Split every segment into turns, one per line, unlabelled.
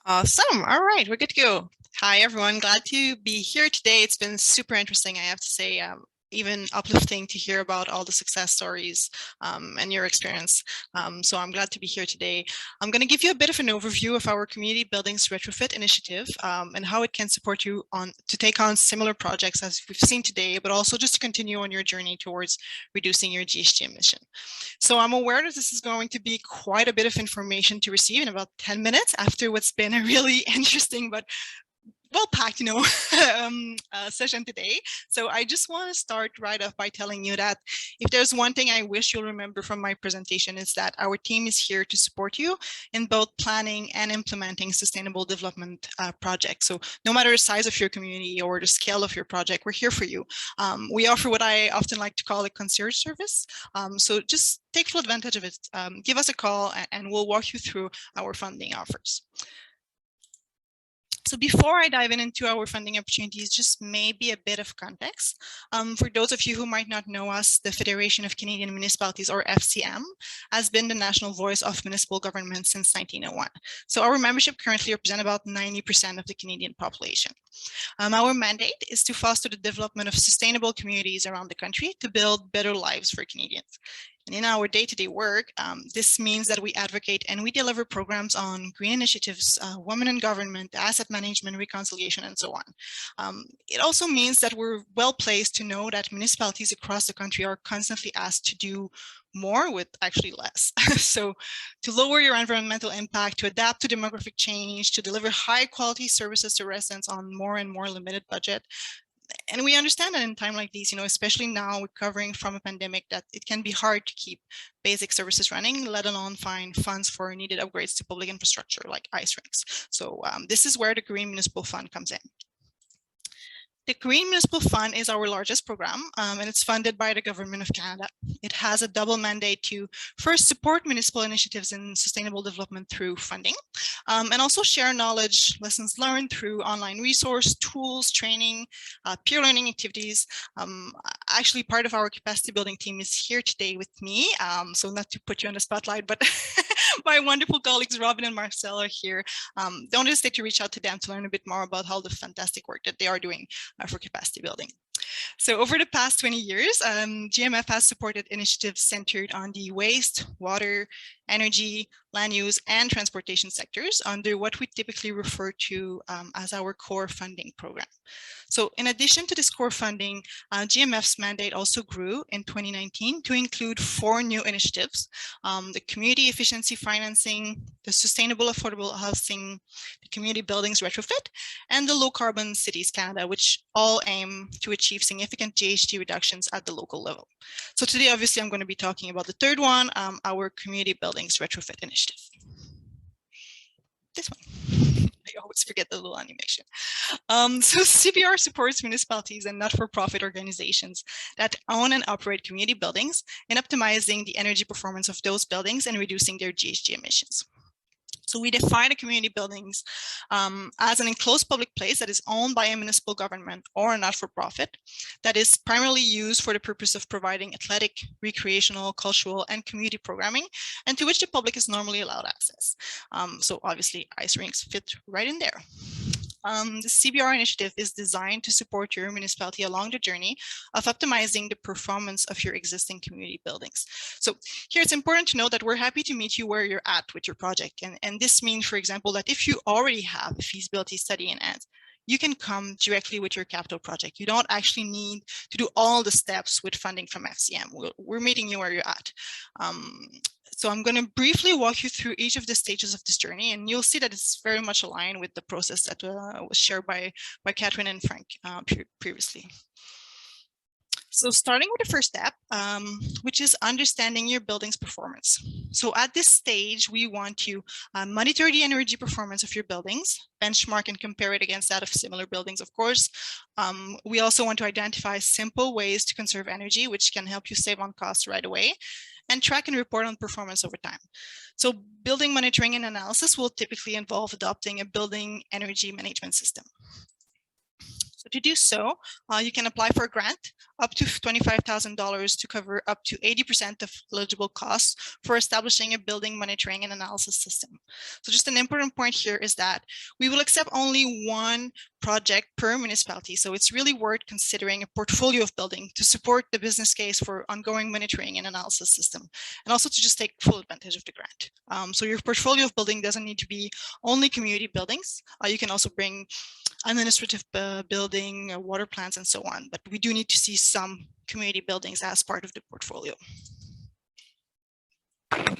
Awesome. All right, we're good to go. Hi, everyone. Glad to be here today. It's been super interesting, I have to say, even uplifting to hear about all the success stories and your experience. So I'm glad to be here today. I'm going to give you a bit of an overview of our community buildings retrofit initiative and how it can support you to take on similar projects as we've seen today, but also just to continue on your journey towards reducing your GHG emission. So I'm aware that this is going to be quite a bit of information to receive in about 10 minutes after what's been a really interesting but well-packed, session today. So I just want to start right off by telling you that if there's one thing I wish you'll remember from my presentation is that our team is here to support you in both planning and implementing sustainable development projects. So no matter the size of your community or the scale of your project, we're here for you. We offer what I often like to call a concierge service. So just take full advantage of it. Give us a call and we'll walk you through our funding offers. So before I dive into our funding opportunities, just maybe a bit of context. For those of you who might not know us, the Federation of Canadian Municipalities, or FCM, has been the national voice of municipal government since 1901. So our membership currently represents about 90% of the Canadian population. Our mandate is to foster the development of sustainable communities around the country to build better lives for Canadians. And in our day-to-day work, this means that we advocate and we deliver programs on green initiatives, women in government, asset management, reconciliation, and so on. It also means that we're well placed to know that municipalities across the country are constantly asked to do more with actually less. So to lower your environmental impact, to adapt to demographic change, to deliver high quality services to residents on more and more limited budget. And we understand that in time like these, especially now recovering from a pandemic, that it can be hard to keep basic services running, let alone find funds for needed upgrades to public infrastructure like ice rinks. So this is where the Green Municipal Fund comes in. The Green Municipal Fund is our largest program, and it's funded by the Government of Canada. It has a double mandate to first support municipal initiatives in sustainable development through funding, and also share knowledge, lessons learned through online resource, tools, training, peer learning activities. Actually, part of our capacity building team is here today with me, so not to put you on the spotlight, but my wonderful colleagues Robin and Marcel are here. Don't hesitate to reach out to them to learn a bit more about how the fantastic work that they are doing for capacity building. So over the past 20 years, GMF has supported initiatives centered on the waste, water, energy, land use, and transportation sectors under what we typically refer to as our core funding program. So in addition to this core funding, GMF's mandate also grew in 2019 to include 4 new initiatives: the community efficiency financing, the sustainable affordable housing, the community buildings retrofit, and the low carbon cities Canada, which all aim to achieve significant GHG reductions at the local level. So today, obviously, I'm going to be talking about the third one, our community buildings retrofit initiative. This one. I always forget the little animation. So CBR supports municipalities and not-for-profit organizations that own and operate community buildings in optimizing the energy performance of those buildings and reducing their GHG emissions. So we define a community buildings as an enclosed public place that is owned by a municipal government or a not-for-profit that is primarily used for the purpose of providing athletic, recreational, cultural, and community programming, and to which the public is normally allowed access. So obviously ice rinks fit right in there. The CBR initiative is designed to support your municipality along the journey of optimizing the performance of your existing community buildings. So here it's important to know that we're happy to meet you where you're at with your project. And this means, for example, that if you already have a feasibility study in hand, you can come directly with your capital project. You don't actually need to do all the steps with funding from FCM. We're meeting you where you're at. So I'm going to briefly walk you through each of the stages of this journey, and you'll see that it's very much aligned with the process that was shared by Catherine and Frank previously. So starting with the first step, which is understanding your building's performance. So at this stage, we want to monitor the energy performance of your buildings, benchmark and compare it against that of similar buildings, of course. We also want to identify simple ways to conserve energy, which can help you save on costs right away, and track and report on performance over time. So building monitoring and analysis will typically involve adopting a building energy management system. So to do so, you can apply for a grant up to $25,000 to cover up to 80% of eligible costs for establishing a building monitoring and analysis system. So just an important point here is that we will accept only one project per municipality. So it's really worth considering a portfolio of building to support the business case for ongoing monitoring and analysis system, and also to just take full advantage of the grant. So your portfolio of building doesn't need to be only community buildings. You can also bring administrative building, water plants, and so on. But we do need to see some community buildings as part of the portfolio. Thank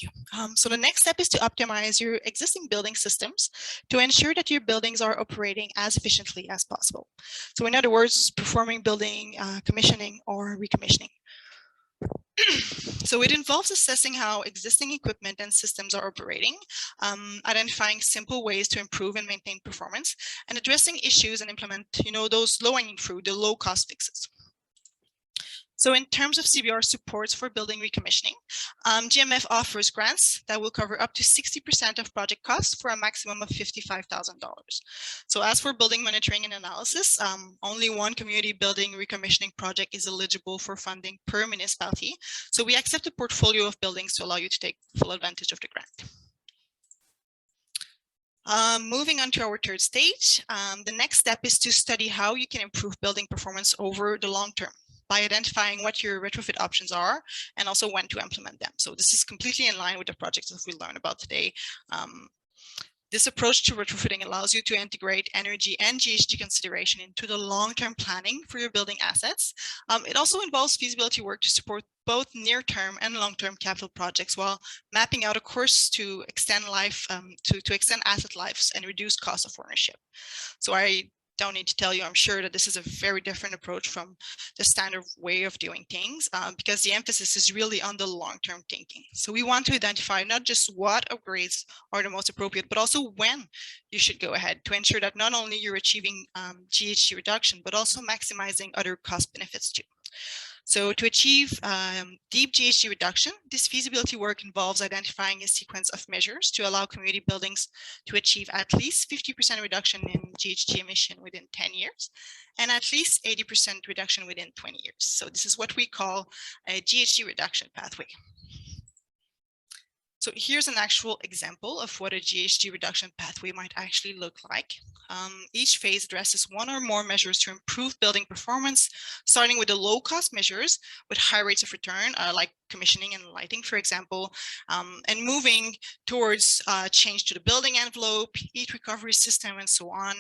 you. So the next step is to optimize your existing building systems to ensure that your buildings are operating as efficiently as possible. So in other words, performing building commissioning or recommissioning. So it involves assessing how existing equipment and systems are operating, identifying simple ways to improve and maintain performance, and addressing issues and implement, those low-hanging fruit, the low-cost fixes. So in terms of CBR supports for building recommissioning, GMF offers grants that will cover up to 60% of project costs for a maximum of $55,000. So as for building monitoring and analysis, only one community building recommissioning project is eligible for funding per municipality. So we accept a portfolio of buildings to allow you to take full advantage of the grant. Moving on to our third stage, the next step is to study how you can improve building performance over the long term by identifying what your retrofit options are and also when to implement them. So this is completely in line with the projects that we learned about today. This approach to retrofitting allows you to integrate energy and GHG consideration into the long-term planning for your building assets. It also involves feasibility work to support both near-term and long-term capital projects while mapping out a course to extend life, to extend asset lives and reduce cost of ownership. So I don't need to tell you, I'm sure that this is a very different approach from the standard way of doing things because the emphasis is really on the long-term thinking. So we want to identify not just what upgrades are the most appropriate, but also when you should go ahead to ensure that not only you're achieving GHG reduction, but also maximizing other cost benefits too. So to achieve deep GHG reduction, this feasibility work involves identifying a sequence of measures to allow community buildings to achieve at least 50% reduction in GHG emission within 10 years and at least 80% reduction within 20 years. So this is what we call a GHG reduction pathway. So here's an actual example of what a GHG reduction pathway might actually look like. Each phase addresses one or more measures to improve building performance, starting with the low-cost measures with high rates of return, like commissioning and lighting, for example, and moving towards change to the building envelope, heat recovery system, and so on,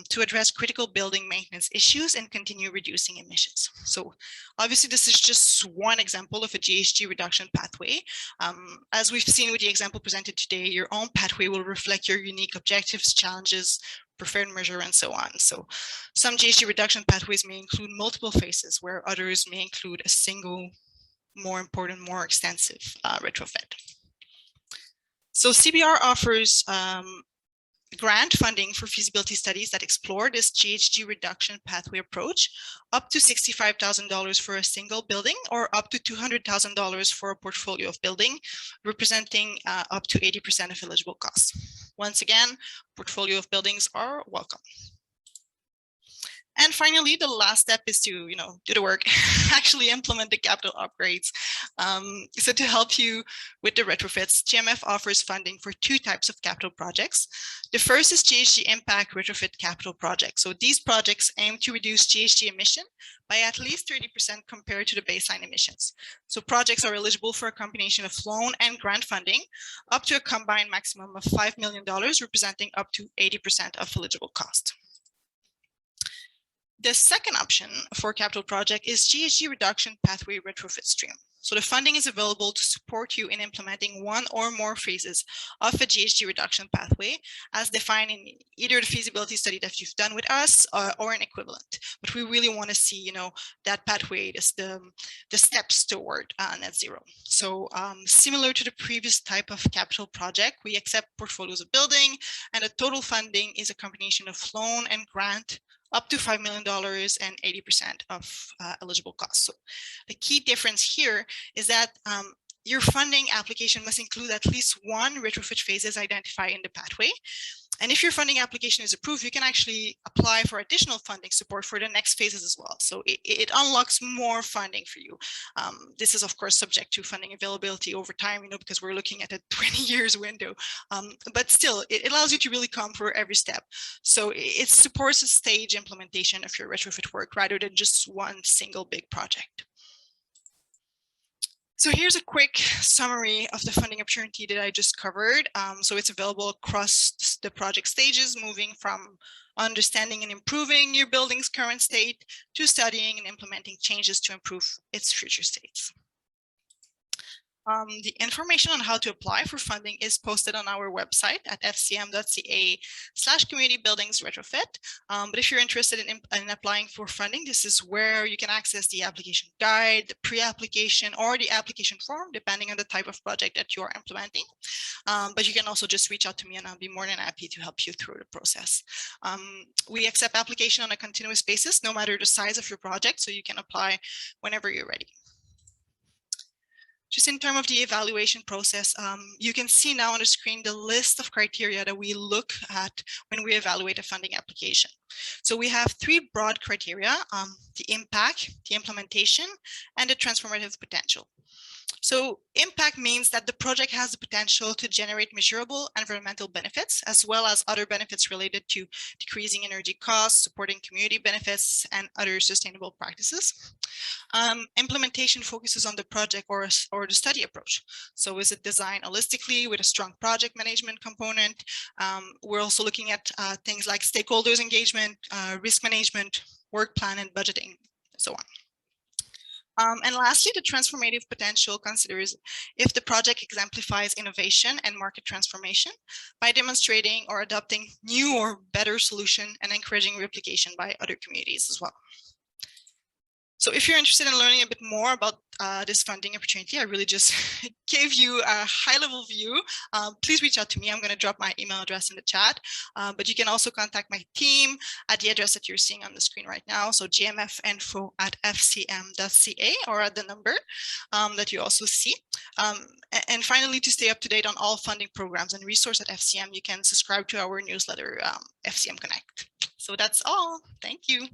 to address critical building maintenance issues and continue reducing emissions. So obviously, this is just one example of a GHG reduction pathway. As we've seen with the example presented today, your own pathway will reflect your unique objectives, challenges, preferred measure, and so on. So some GHG reduction pathways may include multiple phases, where others may include a single, more important, more extensive retrofit. So CBR offers grant funding for feasibility studies that explore this GHG reduction pathway approach, up to $65,000 for a single building or up to $200,000 for a portfolio of building, representing up to 80% of eligible costs. Once again, portfolio of buildings are welcome. And finally, the last step is to, do the work, actually implement the capital upgrades. So to help you with the retrofits, GMF offers funding for two types of capital projects. The first is GHG impact retrofit capital projects. So these projects aim to reduce GHG emission by at least 30% compared to the baseline emissions. So projects are eligible for a combination of loan and grant funding, up to a combined maximum of $5 million, representing up to 80% of eligible cost. The second option for capital project is GHG reduction pathway retrofit stream. So the funding is available to support you in implementing one or more phases of a GHG reduction pathway as defined in either the feasibility study that you've done with us or an equivalent. But we really want to see, that pathway, the steps toward net zero. So similar to the previous type of capital project, we accept portfolios of building, and the total funding is a combination of loan and grant, up to $5 million and 80% of eligible costs. So the key difference here is that your funding application must include at least one retrofit phases identified in the pathway. And if your funding application is approved, you can actually apply for additional funding support for the next phases as well. So it unlocks more funding for you. This is, of course, subject to funding availability over time, because we're looking at a 20 years window. But still, it allows you to really come for every step. So it supports a stage implementation of your retrofit work rather than just one single big project. So here's a quick summary of the funding opportunity that I just covered. So it's available across the project stages, moving from understanding and improving your building's current state to studying and implementing changes to improve its future states. The information on how to apply for funding is posted on our website at fcm.ca/community buildings retrofit. But if you're interested in applying for funding, this is where you can access the application guide, the pre-application, or the application form, depending on the type of project that you're implementing. But you can also just reach out to me and I'll be more than happy to help you through the process. We accept application on a continuous basis, no matter the size of your project, so you can apply whenever you're ready. Just in terms of the evaluation process, you can see now on the screen the list of criteria that we look at when we evaluate a funding application. So we have 3 broad criteria: the impact, the implementation, and the transformative potential. So impact means that the project has the potential to generate measurable environmental benefits, as well as other benefits related to decreasing energy costs, supporting community benefits, and other sustainable practices. Implementation focuses on the project or the study approach. So is it designed holistically with a strong project management component? We're also looking at things like stakeholders engagement, risk management, work plan, and budgeting, and so on. And lastly, the transformative potential considers if the project exemplifies innovation and market transformation by demonstrating or adopting new or better solution and encouraging replication by other communities as well. So if you're interested in learning a bit more about this funding opportunity, I really just gave you a high-level view. Please reach out to me. I'm going to drop my email address in the chat, but you can also contact my team at the address that you're seeing on the screen right now. So gmfinfo@fcm.ca, or at the number that you also see. And finally, to stay up to date on all funding programs and resources at FCM, you can subscribe to our newsletter, FCM Connect. So that's all. Thank you.